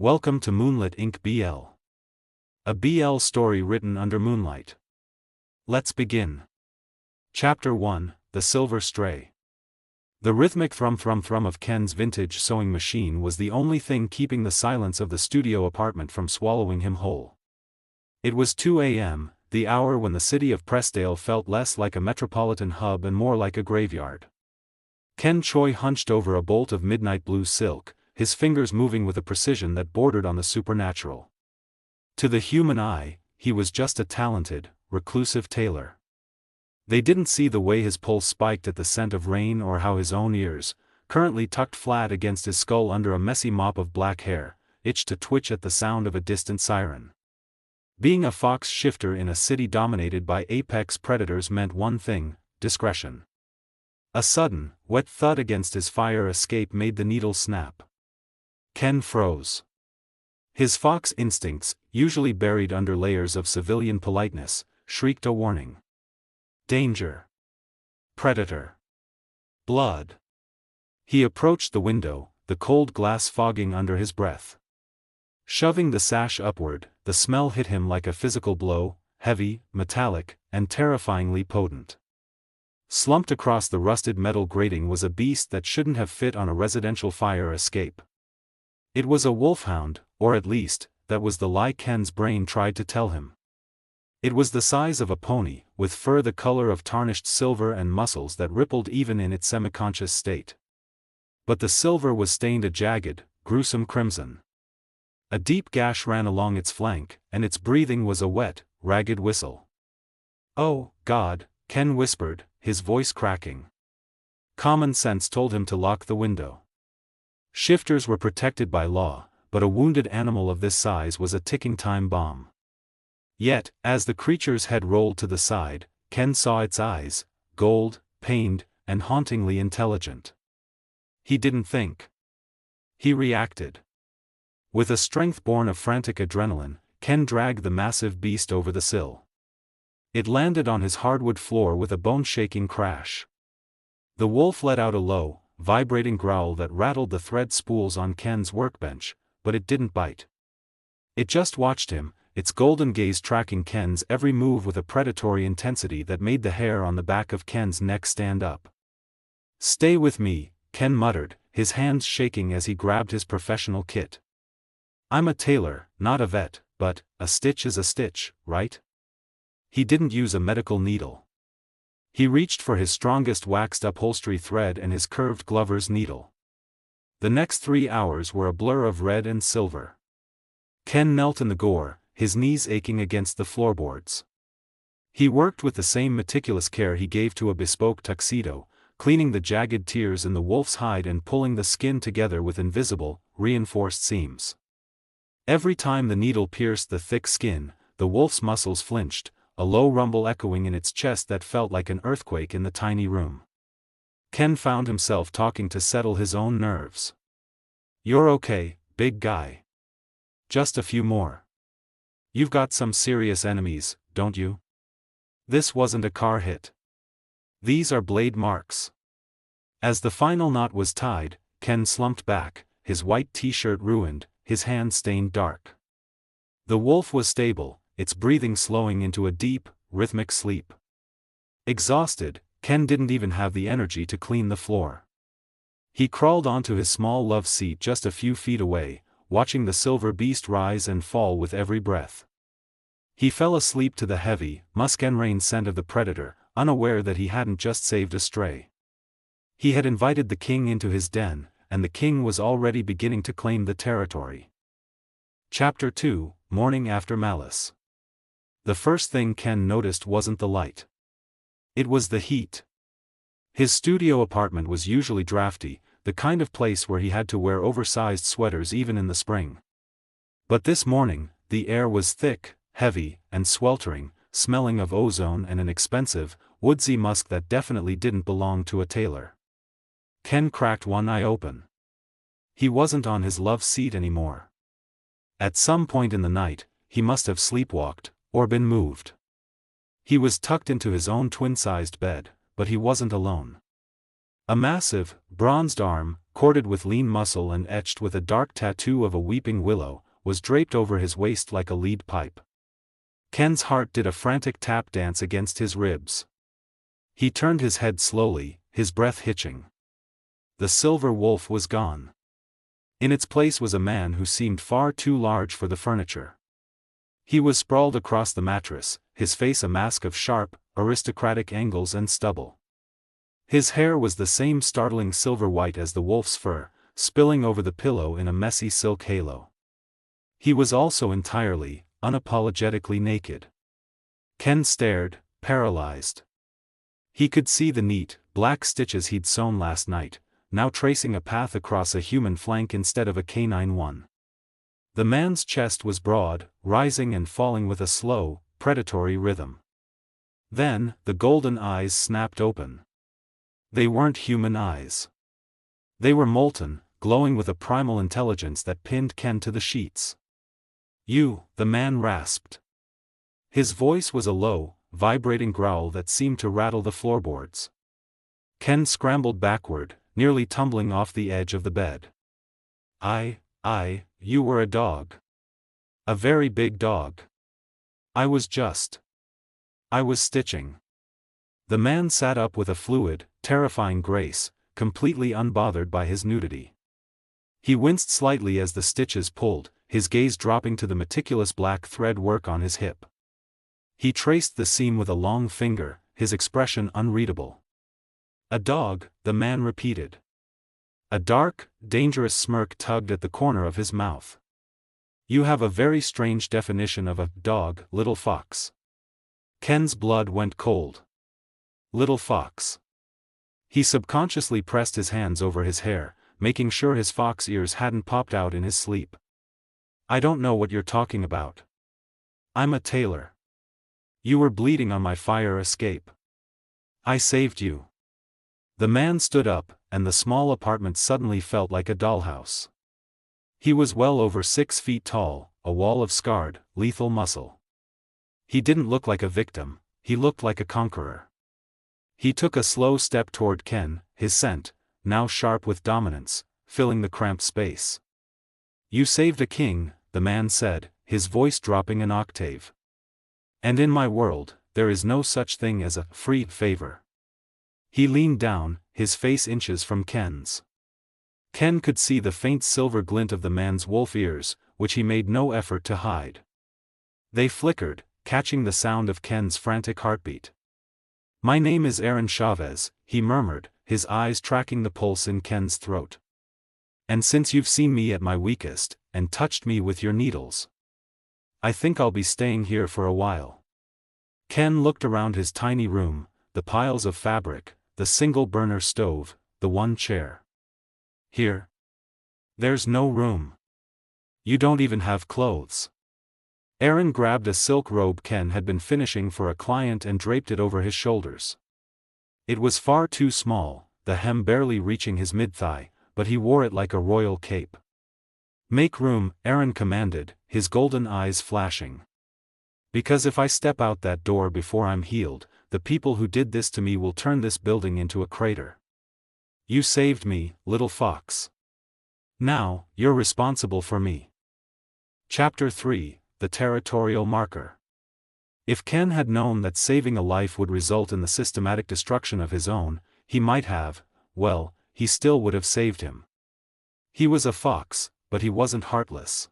Welcome to Moonlit Inc. BL. A BL story written under moonlight. Let's begin. Chapter 1, The Silver Stray. The rhythmic thrum of Ken's vintage sewing machine was the only thing keeping the silence of the studio apartment from swallowing him whole. It was 2 a.m., the hour when the city of Pressdale felt less like a metropolitan hub and more like a graveyard. Ken Choi hunched over a bolt of midnight blue silk, his fingers moving with a precision that bordered on the supernatural. To the human eye, he was just a talented, reclusive tailor. They didn't see the way his pulse spiked at the scent of rain or how his own ears, currently tucked flat against his skull under a messy mop of black hair, itched to twitch at the sound of a distant siren. Being a fox shifter in a city dominated by apex predators meant one thing: discretion. A sudden, wet thud against his fire escape made the needle snap. Ken froze. His fox instincts, usually buried under layers of civilian politeness, shrieked a warning. Danger. Predator. Blood. He approached the window, the cold glass fogging under his breath. Shoving the sash upward, the smell hit him like a physical blow, heavy, metallic, and terrifyingly potent. Slumped across the rusted metal grating was a beast that shouldn't have fit on a residential fire escape. It was a wolfhound, or at least, that was the lie Ken's brain tried to tell him. It was the size of a pony, with fur the color of tarnished silver and muscles that rippled even in its semi-conscious state. But the silver was stained a jagged, gruesome crimson. A deep gash ran along its flank, and its breathing was a wet, ragged whistle. "Oh, God," Ken whispered, his voice cracking. Common sense told him to lock the window. Shifters were protected by law, but a wounded animal of this size was a ticking time bomb. Yet, as the creature's head rolled to the side, Ken saw its eyes, gold, pained, and hauntingly intelligent. He didn't think. He reacted. With a strength born of frantic adrenaline, Ken dragged the massive beast over the sill. It landed on his hardwood floor with a bone-shaking crash. The wolf let out a low, vibrating growl that rattled the thread spools on Ken's workbench, but it didn't bite. It just watched him, its golden gaze tracking Ken's every move with a predatory intensity that made the hair on the back of Ken's neck stand up. "Stay with me," Ken muttered, his hands shaking as he grabbed his professional kit. "I'm a tailor, not a vet, but a stitch is a stitch, right?" He didn't use a medical needle. He reached for his strongest waxed upholstery thread and his curved glover's needle. The next 3 hours were a blur of red and silver. Ken knelt in the gore, his knees aching against the floorboards. He worked with the same meticulous care he gave to a bespoke tuxedo, cleaning the jagged tears in the wolf's hide and pulling the skin together with invisible, reinforced seams. Every time the needle pierced the thick skin, the wolf's muscles flinched, a low rumble echoing in its chest that felt like an earthquake in the tiny room. Ken found himself talking to settle his own nerves. "You're okay, big guy. Just a few more. You've got some serious enemies, don't you? This wasn't a car hit. These are blade marks." As the final knot was tied, Ken slumped back, his white t-shirt ruined, his hands stained dark. The wolf was stable, its breathing slowing into a deep, rhythmic sleep. Exhausted, Ken didn't even have the energy to clean the floor. He crawled onto his small love seat just a few feet away, watching the silver beast rise and fall with every breath. He fell asleep to the heavy, musk-and-rain scent of the predator, unaware that he hadn't just saved a stray. He had invited the king into his den, and the king was already beginning to claim the territory. Chapter 2, Morning After Malice. The first thing Ken noticed wasn't the light. It was the heat. His studio apartment was usually drafty, the kind of place where he had to wear oversized sweaters even in the spring. But this morning, the air was thick, heavy, and sweltering, smelling of ozone and an expensive, woodsy musk that definitely didn't belong to a tailor. Ken cracked one eye open. He wasn't on his love seat anymore. At some point in the night, he must have sleepwalked, or been moved. He was tucked into his own twin-sized bed, but he wasn't alone. A massive, bronzed arm, corded with lean muscle and etched with a dark tattoo of a weeping willow, was draped over his waist like a lead pipe. Ken's heart did a frantic tap dance against his ribs. He turned his head slowly, his breath hitching. The silver wolf was gone. In its place was a man who seemed far too large for the furniture. He was sprawled across the mattress, his face a mask of sharp, aristocratic angles and stubble. His hair was the same startling silver white as the wolf's fur, spilling over the pillow in a messy silk halo. He was also entirely, unapologetically naked. Ken stared, paralyzed. He could see the neat, black stitches he'd sewn last night, now tracing a path across a human flank instead of a canine one. The man's chest was broad, rising and falling with a slow, predatory rhythm. Then, the golden eyes snapped open. They weren't human eyes. They were molten, glowing with a primal intelligence that pinned Ken to the sheets. "You," the man rasped. His voice was a low, vibrating growl that seemed to rattle the floorboards. Ken scrambled backward, nearly tumbling off the edge of the bed. You were a dog. A very big dog. I was stitching." The man sat up with a fluid, terrifying grace, completely unbothered by his nudity. He winced slightly as the stitches pulled, his gaze dropping to the meticulous black thread work on his hip. He traced the seam with a long finger, his expression unreadable. "A dog," the man repeated. A dark, dangerous smirk tugged at the corner of his mouth. "You have a very strange definition of a dog, little fox." Ken's blood went cold. Little fox. He subconsciously pressed his hands over his hair, making sure his fox ears hadn't popped out in his sleep. "I don't know what you're talking about. I'm a tailor. You were bleeding on my fire escape. I saved you." The man stood up, and the small apartment suddenly felt like a dollhouse. He was well over 6 feet tall, a wall of scarred, lethal muscle. He didn't look like a victim, he looked like a conqueror. He took a slow step toward Ken, his scent, now sharp with dominance, filling the cramped space. "You saved a king," the man said, his voice dropping an octave. "And in my world, there is no such thing as a free favor." He leaned down, his face inches from Ken's. Ken could see the faint silver glint of the man's wolf ears, which he made no effort to hide. They flickered, catching the sound of Ken's frantic heartbeat. "My name is Erin Chavez," he murmured, his eyes tracking the pulse in Ken's throat. "And since you've seen me at my weakest, and touched me with your needles, I think I'll be staying here for a while." Ken looked around his tiny room, the piles of fabric, the single-burner stove, the one chair. "Here? There's no room. You don't even have clothes." Erin grabbed a silk robe Ken had been finishing for a client and draped it over his shoulders. It was far too small, the hem barely reaching his mid-thigh, but he wore it like a royal cape. "Make room," Erin commanded, his golden eyes flashing. "Because if I step out that door before I'm healed, the people who did this to me will turn this building into a crater. You saved me, little fox. Now, you're responsible for me." Chapter 3, The Territorial Marker. If Ken had known that saving a life would result in the systematic destruction of his own, he might have, well, he still would have saved him. He was a fox, but he wasn't heartless.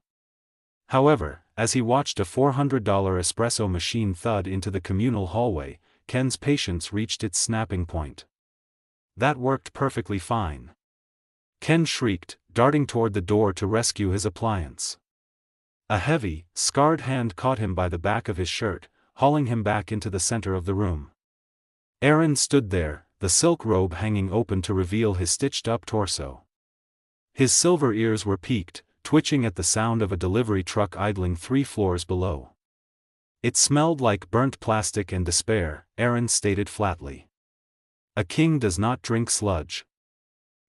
However, as he watched a $400 espresso machine thud into the communal hallway, Ken's patience reached its snapping point. That worked perfectly fine. Ken shrieked, darting toward the door to rescue his appliance. A heavy, scarred hand caught him by the back of his shirt, hauling him back into the center of the room. Erin stood there, the silk robe hanging open to reveal his stitched-up torso. His silver ears were peaked, twitching at the sound of a delivery truck idling 3 floors below. "It smelled like burnt plastic and despair," Erin stated flatly. "A king does not drink sludge.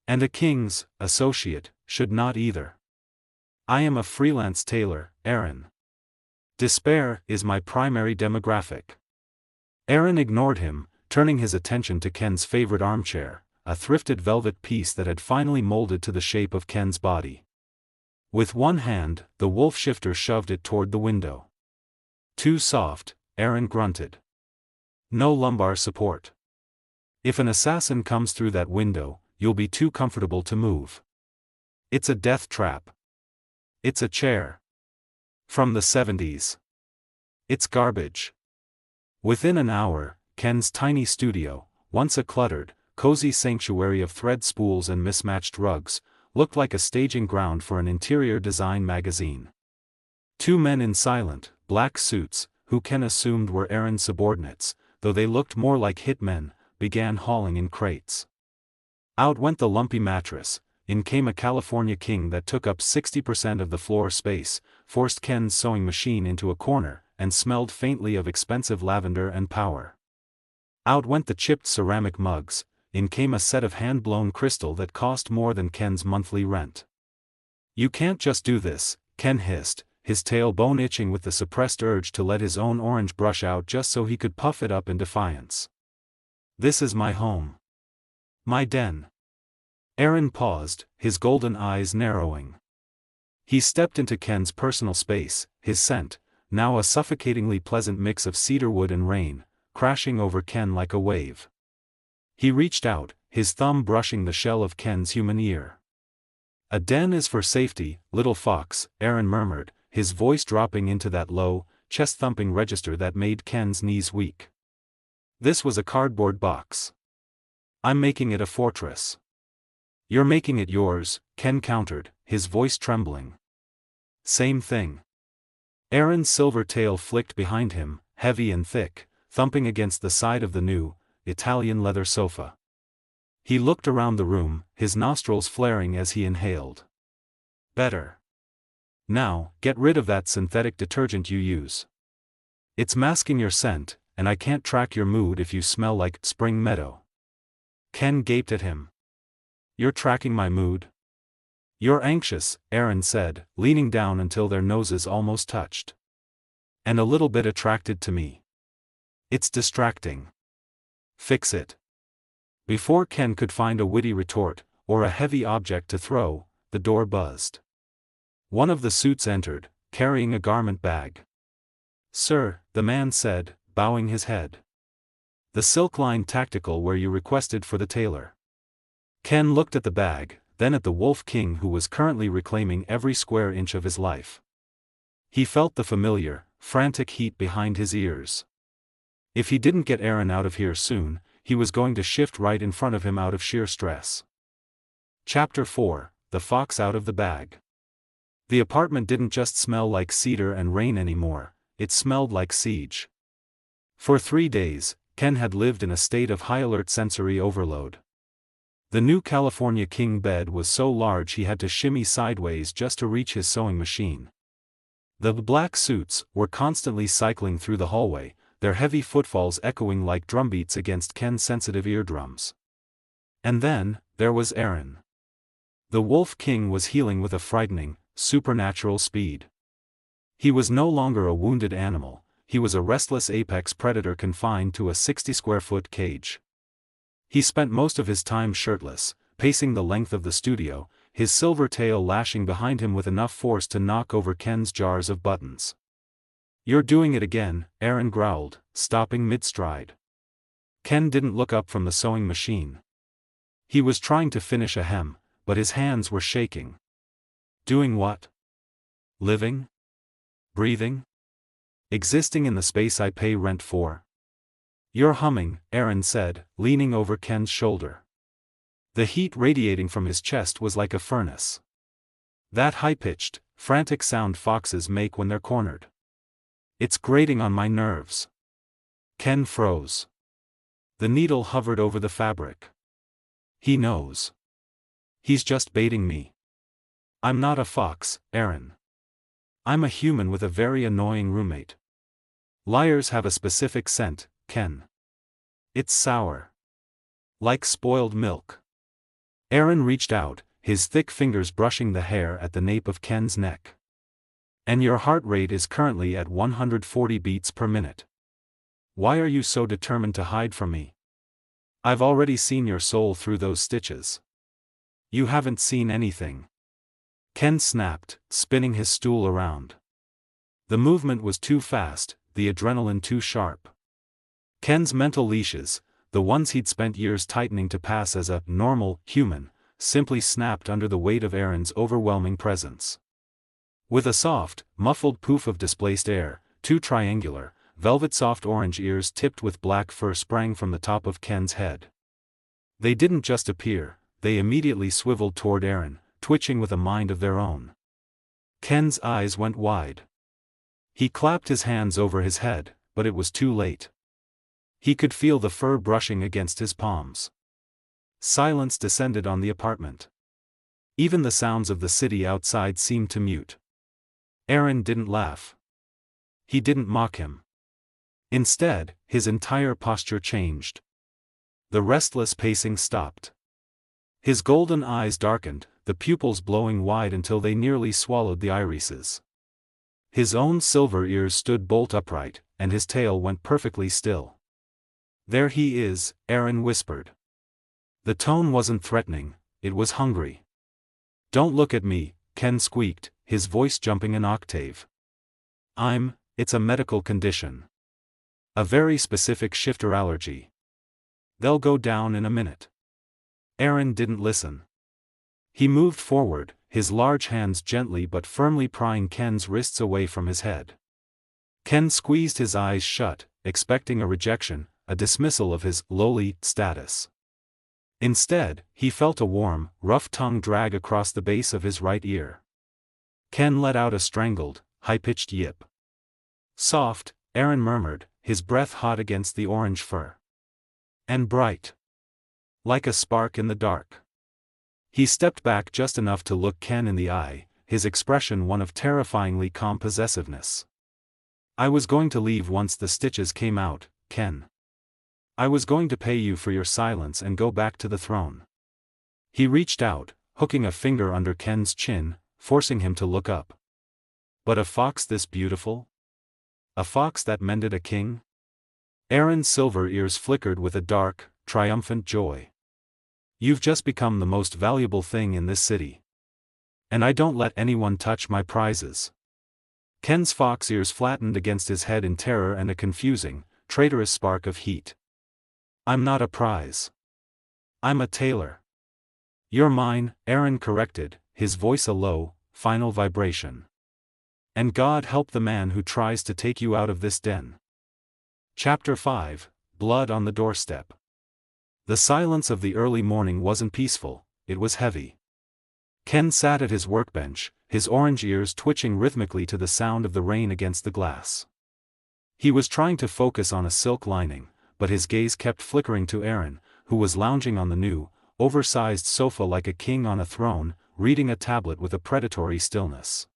And a king's associate should not either. I am a freelance tailor, Erin. Despair is my primary demographic." Erin ignored him, turning his attention to Ken's favorite armchair, a thrifted velvet piece that had finally molded to the shape of Ken's body. With one hand, the wolf shifter shoved it toward the window. Too soft, Erin grunted. No lumbar support. If an assassin comes through that window, you'll be too comfortable to move. It's a death trap. It's a chair. From the 70s. It's garbage. Within an hour, Ken's tiny studio, once a cluttered, cozy sanctuary of thread spools and mismatched rugs, looked like a staging ground for an interior design magazine. Two men in silent, black suits, who Ken assumed were Erin's subordinates, though they looked more like hitmen, began hauling in crates. Out went the lumpy mattress, in came a California king that took up 60% of the floor space, forced Ken's sewing machine into a corner, and smelled faintly of expensive lavender and power. Out went the chipped ceramic mugs, in came a set of hand-blown crystal that cost more than Ken's monthly rent. You can't just do this, Ken hissed, his tailbone itching with the suppressed urge to let his own orange brush out just so he could puff it up in defiance. This is my home. My den. Erin paused, his golden eyes narrowing. He stepped into Ken's personal space, his scent, now a suffocatingly pleasant mix of cedarwood and rain, crashing over Ken like a wave. He reached out, his thumb brushing the shell of Ken's human ear. A den is for safety, little fox, Erin murmured, his voice dropping into that low, chest-thumping register that made Ken's knees weak. This was a cardboard box. I'm making it a fortress. You're making it yours, Ken countered, his voice trembling. Same thing. Erin's silver tail flicked behind him, heavy and thick, thumping against the side of the new, Italian leather sofa. He looked around the room, his nostrils flaring as he inhaled. Better. Now, get rid of that synthetic detergent you use. It's masking your scent, and I can't track your mood if you smell like spring meadow. Ken gaped at him. You're tracking my mood? You're anxious, Erin said, leaning down until their noses almost touched. And a little bit attracted to me. It's distracting. Fix it. Before Ken could find a witty retort, or a heavy object to throw, the door buzzed. One of the suits entered, carrying a garment bag. Sir, the man said, bowing his head. The silk-lined tactical where you requested for the tailor. Ken looked at the bag, then at the Wolf King who was currently reclaiming every square inch of his life. He felt the familiar, frantic heat behind his ears. If he didn't get Erin out of here soon, he was going to shift right in front of him out of sheer stress. Chapter 4, The Fox Out of the Bag. The apartment didn't just smell like cedar and rain anymore, it smelled like siege. For 3 days, Ken had lived in a state of high-alert sensory overload. The new California king bed was so large he had to shimmy sideways just to reach his sewing machine. The black suits were constantly cycling through the hallway, their heavy footfalls echoing like drumbeats against Ken's sensitive eardrums. And then, there was Erin. The Wolf King was healing with a frightening, supernatural speed. He was no longer a wounded animal, he was a restless apex predator confined to a 60-square-foot cage. He spent most of his time shirtless, pacing the length of the studio, his silver tail lashing behind him with enough force to knock over Ken's jars of buttons. You're doing it again, Erin growled, stopping mid-stride. Ken didn't look up from the sewing machine. He was trying to finish a hem, but his hands were shaking. Doing what? Living? Breathing? Existing in the space I pay rent for? You're humming, Erin said, leaning over Ken's shoulder. The heat radiating from his chest was like a furnace. That high-pitched, frantic sound foxes make when they're cornered. It's grating on my nerves. Ken froze. The needle hovered over the fabric. He knows. He's just baiting me. I'm not a fox, Erin. I'm a human with a very annoying roommate. Liars have a specific scent, Ken. It's sour. Like spoiled milk. Erin reached out, his thick fingers brushing the hair at the nape of Ken's neck. And your heart rate is currently at 140 beats per minute. Why are you so determined to hide from me? I've already seen your soul through those stitches. You haven't seen anything. Ken snapped, spinning his stool around. The movement was too fast, the adrenaline too sharp. Ken's mental leashes, the ones he'd spent years tightening to pass as a normal human, simply snapped under the weight of Erin's overwhelming presence. With a soft, muffled poof of displaced air, two triangular, velvet-soft orange ears tipped with black fur sprang from the top of Ken's head. They didn't just appear, they immediately swiveled toward Erin, twitching with a mind of their own. Ken's eyes went wide. He clapped his hands over his head, but it was too late. He could feel the fur brushing against his palms. Silence descended on the apartment. Even the sounds of the city outside seemed to mute. Erin didn't laugh. He didn't mock him. Instead, his entire posture changed. The restless pacing stopped. His golden eyes darkened, the pupils blowing wide until they nearly swallowed the irises. His own silver ears stood bolt upright, and his tail went perfectly still. "There he is," Erin whispered. The tone wasn't threatening, it was hungry. "Don't look at me," Ken squeaked, his voice jumping an octave. It's a medical condition. A very specific shifter allergy. They'll go down in a minute." Erin didn't listen. He moved forward, his large hands gently but firmly prying Ken's wrists away from his head. Ken squeezed his eyes shut, expecting a rejection, a dismissal of his lowly status. Instead, he felt a warm, rough tongue drag across the base of his right ear. Ken let out a strangled, high-pitched yip. "Soft," Erin murmured, his breath hot against the orange fur. "And bright. Like a spark in the dark." He stepped back just enough to look Ken in the eye, his expression one of terrifyingly calm possessiveness. "I was going to leave once the stitches came out, Ken. I was going to pay you for your silence and go back to the throne." He reached out, hooking a finger under Ken's chin, forcing him to look up. "But a fox this beautiful? A fox that mended a king?" Erin's silver ears flickered with a dark, triumphant joy. "You've just become the most valuable thing in this city. And I don't let anyone touch my prizes." Ken's fox ears flattened against his head in terror and a confusing, traitorous spark of heat. "I'm not a prize. I'm a tailor." "You're mine," Erin corrected, his voice a low, final vibration. "And God help the man who tries to take you out of this den." Chapter 5, Blood on the Doorstep. The silence of the early morning wasn't peaceful, it was heavy. Ken sat at his workbench, his orange ears twitching rhythmically to the sound of the rain against the glass. He was trying to focus on a silk lining, but his gaze kept flickering to Erin, who was lounging on the new, oversized sofa like a king on a throne, reading a tablet with a predatory stillness.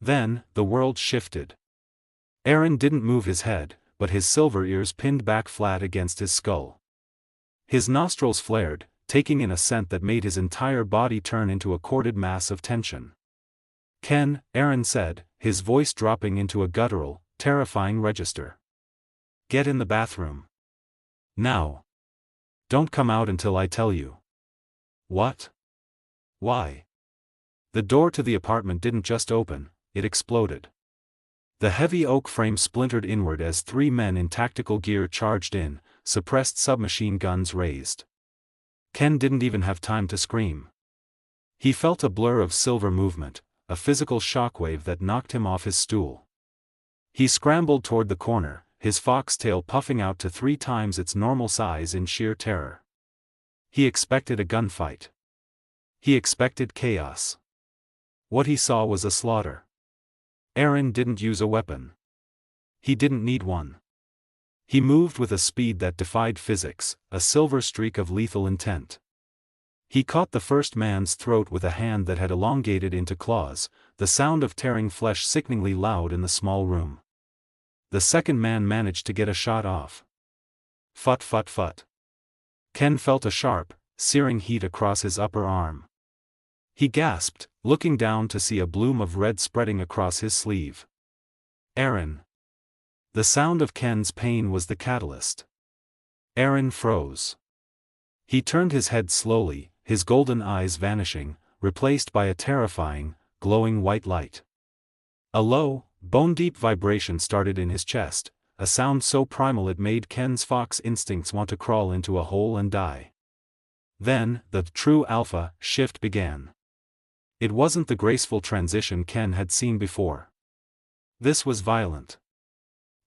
Then, the world shifted. Erin didn't move his head, but his silver ears pinned back flat against his skull. His nostrils flared, taking in a scent that made his entire body turn into a corded mass of tension. "Ken," Erin said, his voice dropping into a guttural, terrifying register. "Get in the bathroom. Now. Don't come out until I tell you." "What? Why?" The door to the apartment didn't just open, it exploded. The heavy oak frame splintered inward as three men in tactical gear charged in, suppressed submachine guns raised. Ken didn't even have time to scream. He felt a blur of silver movement, a physical shockwave that knocked him off his stool. He scrambled toward the corner, his foxtail puffing out to 3 times its normal size in sheer terror. He expected a gunfight. He expected chaos. What he saw was a slaughter. Erin didn't use a weapon. He didn't need one. He moved with a speed that defied physics, a silver streak of lethal intent. He caught the first man's throat with a hand that had elongated into claws, the sound of tearing flesh sickeningly loud in the small room. The second man managed to get a shot off. Phut phut phut. Ken felt a sharp, searing heat across his upper arm. He gasped, looking down to see a bloom of red spreading across his sleeve. "Erin." The sound of Ken's pain was the catalyst. Erin froze. He turned his head slowly, his golden eyes vanishing, replaced by a terrifying, glowing white light. A low, bone-deep vibration started in his chest, a sound so primal it made Ken's fox instincts want to crawl into a hole and die. Then, the true alpha shift began. It wasn't the graceful transition Ken had seen before. This was violent.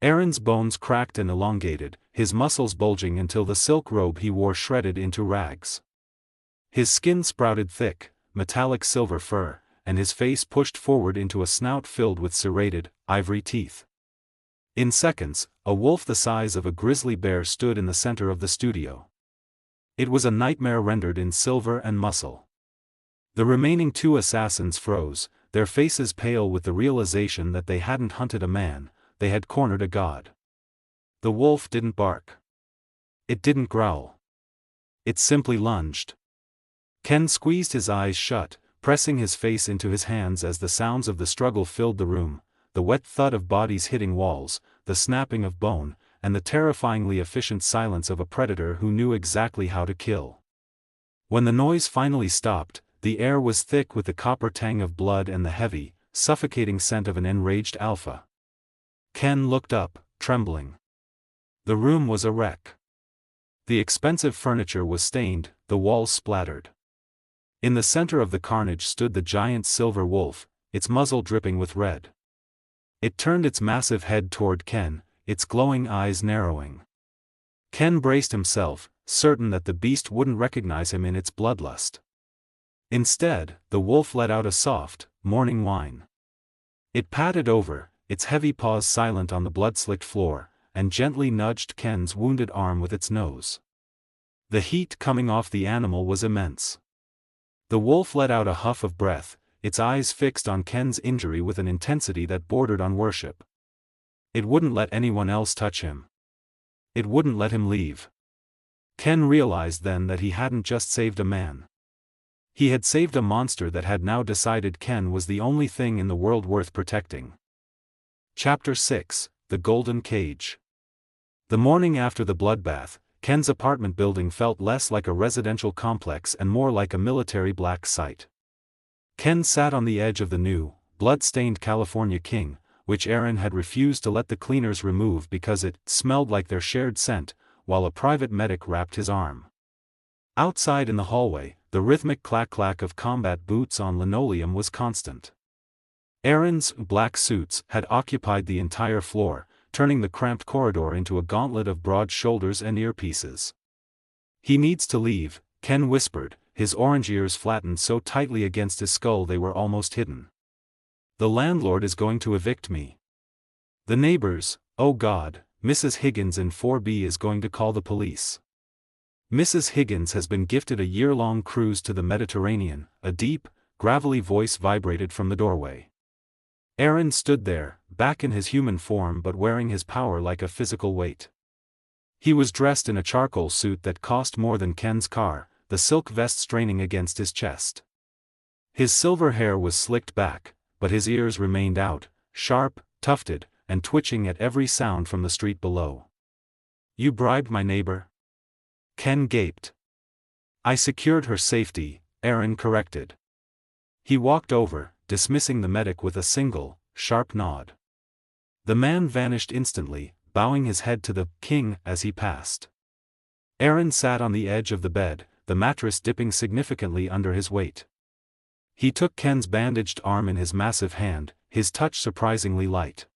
Erin's bones cracked and elongated, his muscles bulging until the silk robe he wore shredded into rags. His skin sprouted thick, metallic silver fur, and his face pushed forward into a snout filled with serrated, ivory teeth. In seconds, a wolf the size of a grizzly bear stood in the center of the studio. It was a nightmare rendered in silver and muscle. The remaining two assassins froze, their faces pale with the realization that they hadn't hunted a man, they had cornered a god. The wolf didn't bark. It didn't growl. It simply lunged. Ken squeezed his eyes shut, pressing his face into his hands as the sounds of the struggle filled the room, the wet thud of bodies hitting walls, the snapping of bone, and the terrifyingly efficient silence of a predator who knew exactly how to kill. When the noise finally stopped, the air was thick with the copper tang of blood and the heavy, suffocating scent of an enraged alpha. Ken looked up, trembling. The room was a wreck. The expensive furniture was stained, the walls splattered. In the center of the carnage stood the giant silver wolf, its muzzle dripping with red. It turned its massive head toward Ken, its glowing eyes narrowing. Ken braced himself, certain that the beast wouldn't recognize him in its bloodlust. Instead, the wolf let out a soft, mourning whine. It padded over, its heavy paws silent on the blood-slicked floor, and gently nudged Ken's wounded arm with its nose. The heat coming off the animal was immense. The wolf let out a huff of breath, its eyes fixed on Ken's injury with an intensity that bordered on worship. It wouldn't let anyone else touch him. It wouldn't let him leave. Ken realized then that he hadn't just saved a man. He had saved a monster that had now decided Ken was the only thing in the world worth protecting. Chapter 6, The Golden Cage. The morning after the bloodbath, Ken's apartment building felt less like a residential complex and more like a military black site. Ken sat on the edge of the new, blood-stained California King, which Erin had refused to let the cleaners remove because it smelled like their shared scent, while a private medic wrapped his arm. Outside in the hallway, the rhythmic clack-clack of combat boots on linoleum was constant. Erin's black suits had occupied the entire floor, turning the cramped corridor into a gauntlet of broad shoulders and earpieces. "He needs to leave," Ken whispered, his orange ears flattened so tightly against his skull they were almost hidden. "The landlord is going to evict me. The neighbors, oh God, Mrs. Higgins in 4B is going to call the police." Mrs. Higgins has been gifted a year-long cruise to the Mediterranean, a deep, gravelly voice vibrated from the doorway. Erin stood there, back in his human form but wearing his power like a physical weight. He was dressed in a charcoal suit that cost more than Ken's car, the silk vest straining against his chest. His silver hair was slicked back, but his ears remained out, sharp, tufted, and twitching at every sound from the street below. "You bribed my neighbor?" Ken gaped. "I secured her safety," Erin corrected. He walked over, dismissing the medic with a single, sharp nod. The man vanished instantly, bowing his head to the king as he passed. Erin sat on the edge of the bed, the mattress dipping significantly under his weight. He took Ken's bandaged arm in his massive hand, his touch surprisingly light.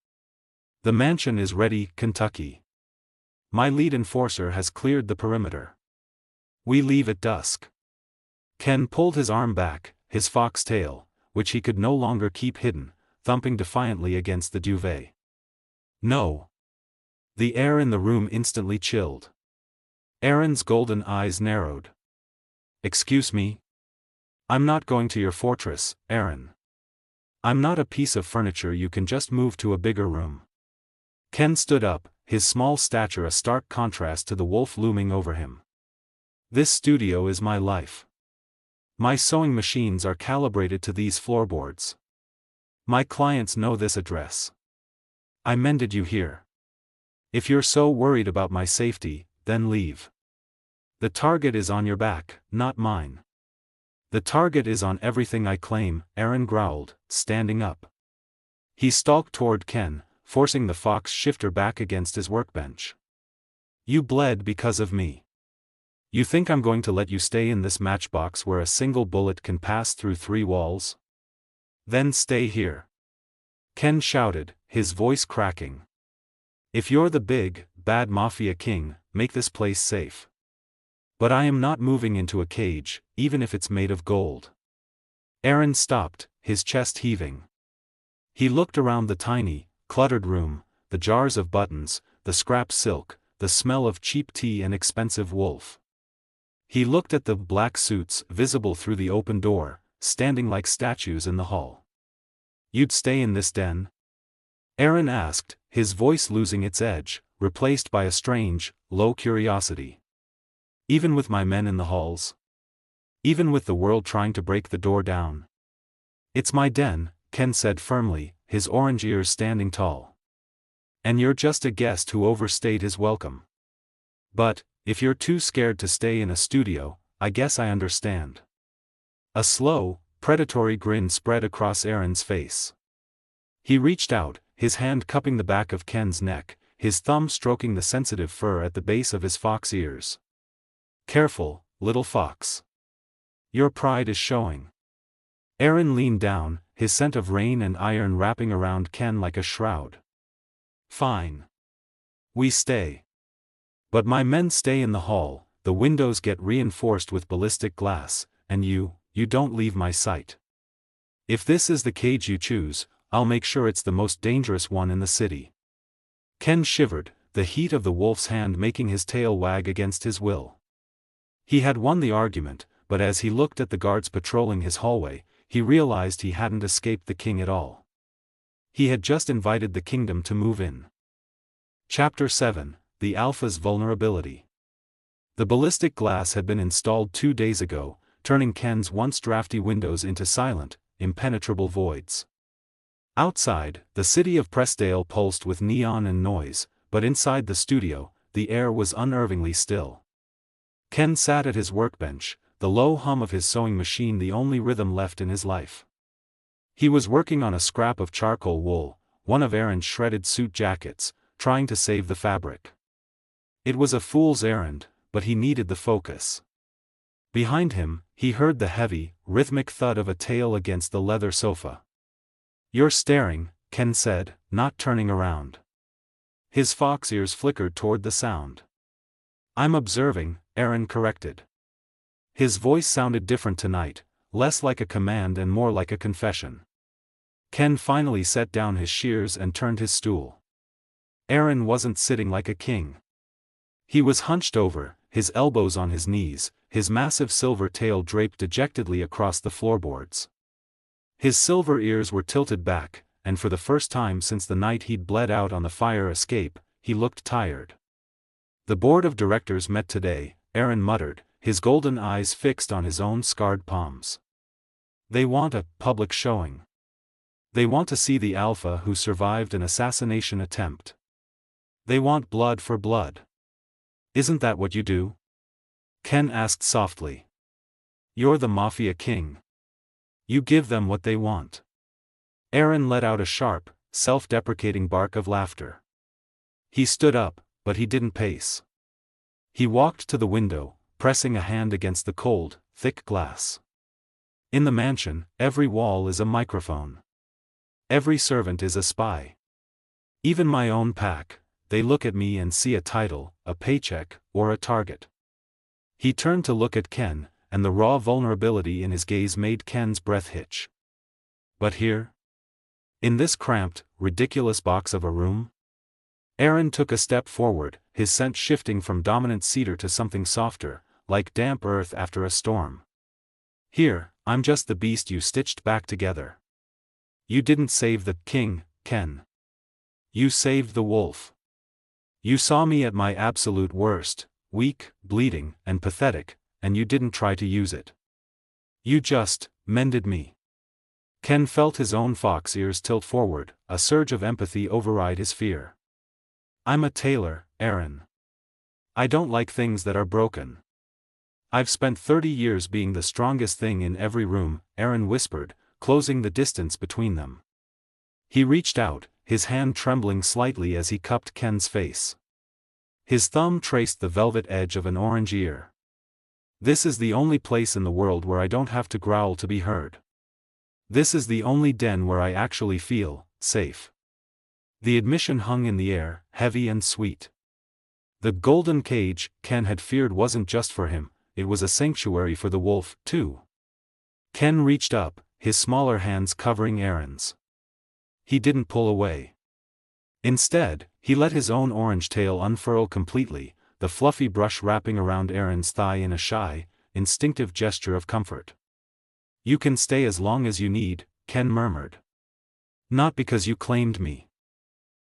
"The mansion is ready, Kentucky. My lead enforcer has cleared the perimeter. We leave at dusk." Ken pulled his arm back, his fox tail, which he could no longer keep hidden, thumping defiantly against the duvet. "No." The air in the room instantly chilled. Erin's golden eyes narrowed. "Excuse me? I'm not going to your fortress, Erin. I'm not a piece of furniture you can just move to a bigger room." Ken stood up, his small stature a stark contrast to the wolf looming over him. "This studio is my life. My sewing machines are calibrated to these floorboards. My clients know this address. I mended you here. If you're so worried about my safety, then leave." The target is on your back, not mine. The target is on everything I claim, Erin growled, standing up. He stalked toward Ken, forcing the fox shifter back against his workbench. You bled because of me. You think I'm going to let you stay in this matchbox where a single bullet can pass through 3 walls? Then stay here. Ken shouted, his voice cracking. If you're the big, bad Mafia king, make this place safe. But I am not moving into a cage, even if it's made of gold. Erin stopped, his chest heaving. He looked around the tiny, cluttered room, the jars of buttons, the scrap silk, the smell of cheap tea and expensive wolf. He looked at the black suits visible through the open door, standing like statues in the hall. You'd stay in this den? Erin asked, his voice losing its edge, replaced by a strange, low curiosity. Even with my men in the halls? Even with the world trying to break the door down? It's my den, Ken said firmly, his orange ears standing tall. And you're just a guest who overstayed his welcome. But, if you're too scared to stay in a studio, I guess I understand. A slow, predatory grin spread across Erin's face. He reached out, his hand cupping the back of Ken's neck, his thumb stroking the sensitive fur at the base of his fox ears. Careful, little fox. Your pride is showing. Erin leaned down, his scent of rain and iron wrapping around Ken like a shroud. Fine. We stay. But my men stay in the hall, the windows get reinforced with ballistic glass, and you don't leave my sight. If this is the cage you choose, I'll make sure it's the most dangerous one in the city. Ken shivered, the heat of the wolf's hand making his tail wag against his will. He had won the argument, but as he looked at the guards patrolling his hallway, he realized he hadn't escaped the king at all. He had just invited the kingdom to move in. Chapter 7, The Alpha's Vulnerability. The ballistic glass had been installed 2 days ago, turning Ken's once drafty windows into silent, impenetrable voids. Outside, the city of Pressdale pulsed with neon and noise, but inside the studio, the air was unnervingly still. Ken sat at his workbench, the low hum of his sewing machine the only rhythm left in his life. He was working on a scrap of charcoal wool, one of Erin's shredded suit jackets, trying to save the fabric. It was a fool's errand, but he needed the focus. Behind him, he heard the heavy, rhythmic thud of a tail against the leather sofa. You're staring, Ken said, not turning around. His fox ears flickered toward the sound. I'm observing, Erin corrected. His voice sounded different tonight, less like a command and more like a confession. Ken finally set down his shears and turned his stool. Erin wasn't sitting like a king. He was hunched over, his elbows on his knees, his massive silver tail draped dejectedly across the floorboards. His silver ears were tilted back, and for the first time since the night he'd bled out on the fire escape, he looked tired. The board of directors met today, Erin muttered, his golden eyes fixed on his own scarred palms. They want a public showing. They want to see the alpha who survived an assassination attempt. They want blood for blood. Isn't that what you do? Ken asked softly. You're the Mafia king. You give them what they want. Erin let out a sharp, self-deprecating bark of laughter. He stood up, but he didn't pace. He walked to the window, pressing a hand against the cold, thick glass. In the mansion, every wall is a microphone. Every servant is a spy. Even my own pack, they look at me and see a title, a paycheck, or a target. He turned to look at Ken, and the raw vulnerability in his gaze made Ken's breath hitch. But here? In this cramped, ridiculous box of a room? Erin took a step forward, his scent shifting from dominant cedar to something softer, like damp earth after a storm. Here, I'm just the beast you stitched back together. You didn't save the king, Ken. You saved the wolf. You saw me at my absolute worst, weak, bleeding, and pathetic, and you didn't try to use it. You just mended me. Ken felt his own fox ears tilt forward, a surge of empathy override his fear. I'm a tailor, Erin. I don't like things that are broken. I've spent 30 years being the strongest thing in every room, Erin whispered, closing the distance between them. He reached out, his hand trembling slightly as he cupped Ken's face. His thumb traced the velvet edge of an orange ear. This is the only place in the world where I don't have to growl to be heard. This is the only den where I actually feel safe. The admission hung in the air, heavy and sweet. The golden cage, Ken had feared, wasn't just for him, it was a sanctuary for the wolf, too. Ken reached up, his smaller hands covering Erin's. He didn't pull away. Instead, he let his own orange tail unfurl completely, the fluffy brush wrapping around Erin's thigh in a shy, instinctive gesture of comfort. You can stay as long as you need, Ken murmured. Not because you claimed me.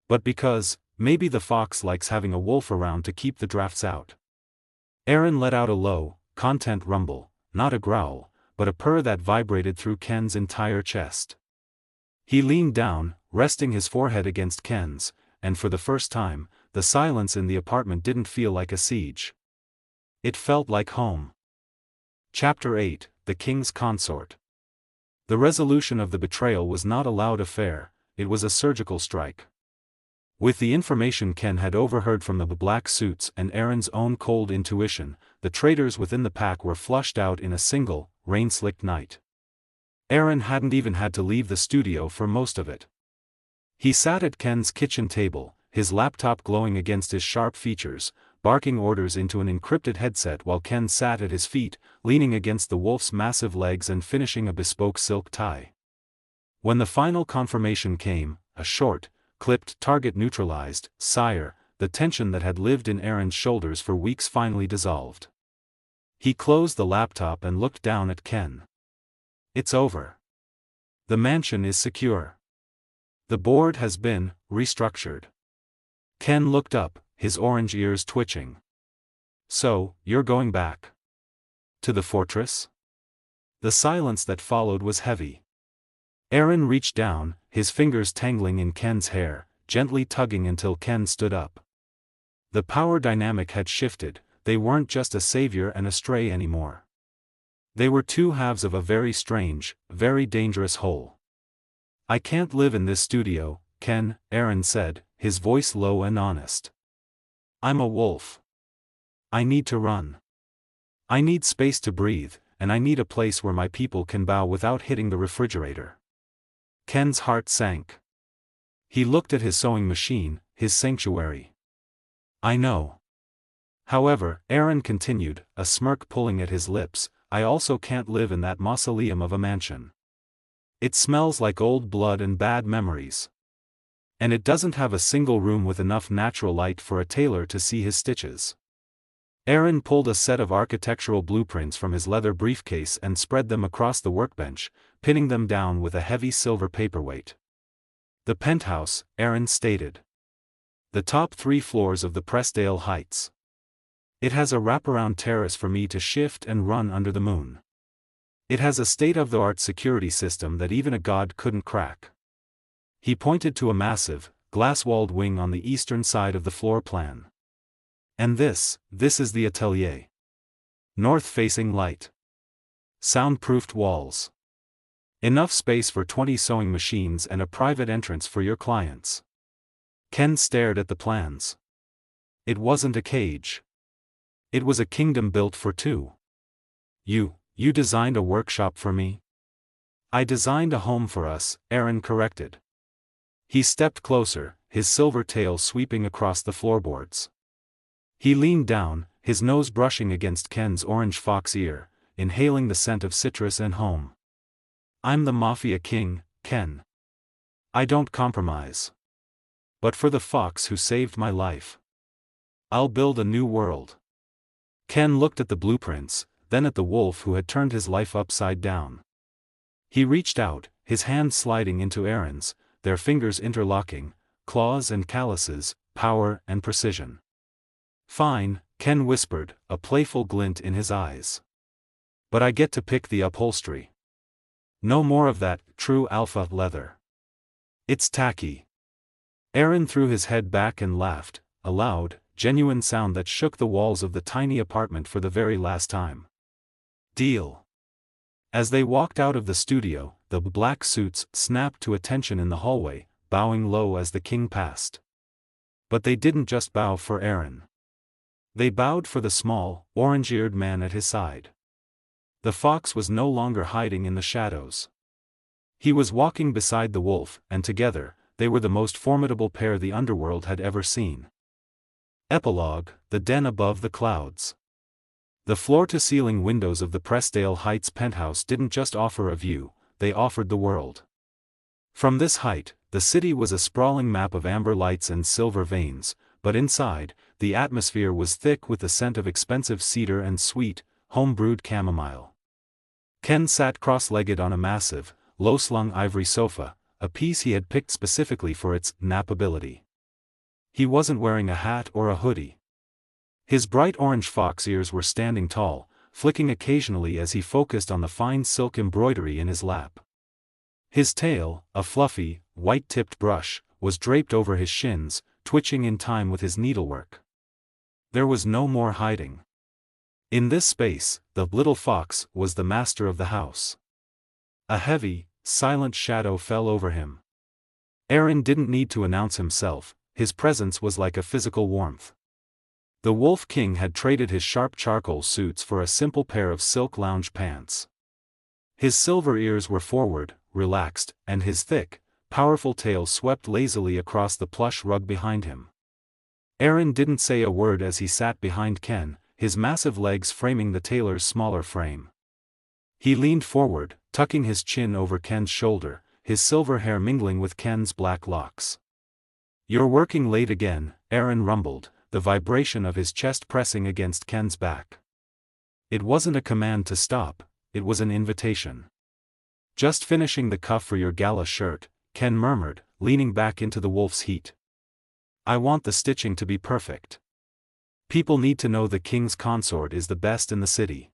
But because, maybe the fox likes having a wolf around to keep the drafts out. Erin let out a low, content rumble, not a growl, but a purr that vibrated through Ken's entire chest. He leaned down, resting his forehead against Ken's, and for the first time, the silence in the apartment didn't feel like a siege. It felt like home. Chapter 8, The King's Consort. The resolution of the betrayal was not a loud affair, it was a surgical strike. With the information Ken had overheard from the black suits and Erin's own cold intuition, the traitors within the pack were flushed out in a single, rain-slicked night. Erin hadn't even had to leave the studio for most of it. He sat at Ken's kitchen table, his laptop glowing against his sharp features, barking orders into an encrypted headset while Ken sat at his feet, leaning against the wolf's massive legs and finishing a bespoke silk tie. When the final confirmation came, a short, clipped target neutralized, sire, the tension that had lived in Erin's shoulders for weeks finally dissolved. He closed the laptop and looked down at Ken. It's over. The mansion is secure. The board has been restructured. Ken looked up, his orange ears twitching. So, you're going back? To the fortress? The silence that followed was heavy. Erin reached down, his fingers tangling in Ken's hair, gently tugging until Ken stood up. The power dynamic had shifted, they weren't just a savior and a stray anymore. They were two halves of a very strange, very dangerous whole. I can't live in this studio, Ken, Erin said, his voice low and honest. I'm a wolf. I need to run. I need space to breathe, and I need a place where my people can bow without hitting the refrigerator. Ken's heart sank. He looked at his sewing machine, his sanctuary. I know. However, Erin continued, a smirk pulling at his lips, I also can't live in that mausoleum of a mansion. It smells like old blood and bad memories. And it doesn't have a single room with enough natural light for a tailor to see his stitches. Erin pulled a set of architectural blueprints from his leather briefcase and spread them across the workbench, pinning them down with a heavy silver paperweight. The penthouse, Erin stated. The top 3 floors of the Pressdale Heights. It has a wraparound terrace for me to shift and run under the moon. It has a state-of-the-art security system that even a god couldn't crack. He pointed to a massive, glass-walled wing on the eastern side of the floor plan. And this is the atelier. North-facing light. Soundproofed walls. Enough space for 20 sewing machines and a private entrance for your clients. Ken stared at the plans. It wasn't a cage. It was a kingdom built for 2. You designed a workshop for me? I designed a home for us, Erin corrected. He stepped closer, his silver tail sweeping across the floorboards. He leaned down, his nose brushing against Ken's orange fox ear, inhaling the scent of citrus and home. I'm the Mafia king, Ken. I don't compromise. But for the fox who saved my life, I'll build a new world. Ken looked at the blueprints, then at the wolf who had turned his life upside down. He reached out, his hand sliding into Erin's, their fingers interlocking, claws and calluses, power and precision. Fine, Ken whispered, a playful glint in his eyes. But I get to pick the upholstery. No more of that true alpha leather. It's tacky. Erin threw his head back and laughed, a loud, genuine sound that shook the walls of the tiny apartment for the very last time. Deal. As they walked out of the studio, the black suits snapped to attention in the hallway, bowing low as the king passed. But they didn't just bow for Erin. They bowed for the small, orange-eared man at his side. The fox was no longer hiding in the shadows. He was walking beside the wolf, and together, they were the most formidable pair the underworld had ever seen. Epilogue, the den above the clouds. The floor-to-ceiling windows of the Pressdale Heights penthouse didn't just offer a view, they offered the world. From this height, the city was a sprawling map of amber lights and silver veins, but inside, the atmosphere was thick with the scent of expensive cedar and sweet, home-brewed chamomile. Ken sat cross-legged on a massive, low-slung ivory sofa, a piece he had picked specifically for its nappability. He wasn't wearing a hat or a hoodie. His bright orange fox ears were standing tall, flicking occasionally as he focused on the fine silk embroidery in his lap. His tail, a fluffy, white-tipped brush, was draped over his shins, twitching in time with his needlework. There was no more hiding. In this space, the little fox was the master of the house. A heavy, silent shadow fell over him. Erin didn't need to announce himself, his presence was like a physical warmth. The Wolf King had traded his sharp charcoal suits for a simple pair of silk lounge pants. His silver ears were forward, relaxed, and his thick, powerful tail swept lazily across the plush rug behind him. Erin didn't say a word as he sat behind Ken, his massive legs framing the tailor's smaller frame. He leaned forward, tucking his chin over Ken's shoulder, his silver hair mingling with Ken's black locks. "You're working late again," Erin rumbled, the vibration of his chest pressing against Ken's back. It wasn't a command to stop, it was an invitation. "Just finishing the cuff for your gala shirt," Ken murmured, leaning back into the wolf's heat. "I want the stitching to be perfect. People need to know the king's consort is the best in the city."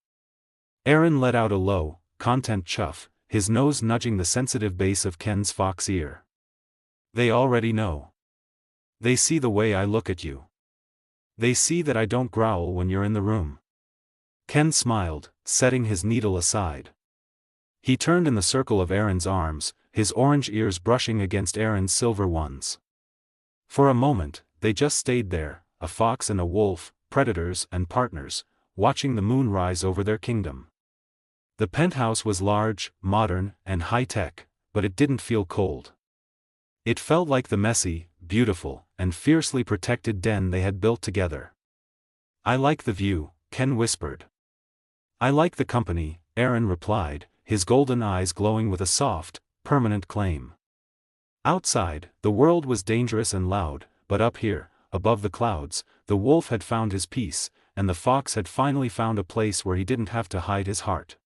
Erin let out a low, content chuff, his nose nudging the sensitive base of Ken's fox ear. "They already know. They see the way I look at you. They see that I don't growl when you're in the room." Ken smiled, setting his needle aside. He turned in the circle of Erin's arms, his orange ears brushing against Erin's silver ones. For a moment, they just stayed there, a fox and a wolf, predators and partners, watching the moon rise over their kingdom. The penthouse was large, modern, and high-tech, but it didn't feel cold. It felt like the messy, beautiful, and fiercely protected den they had built together. "I like the view," Ken whispered. "I like the company," Erin replied, his golden eyes glowing with a soft, permanent claim. Outside, the world was dangerous and loud, but up here, above the clouds, the wolf had found his peace, and the fox had finally found a place where he didn't have to hide his heart.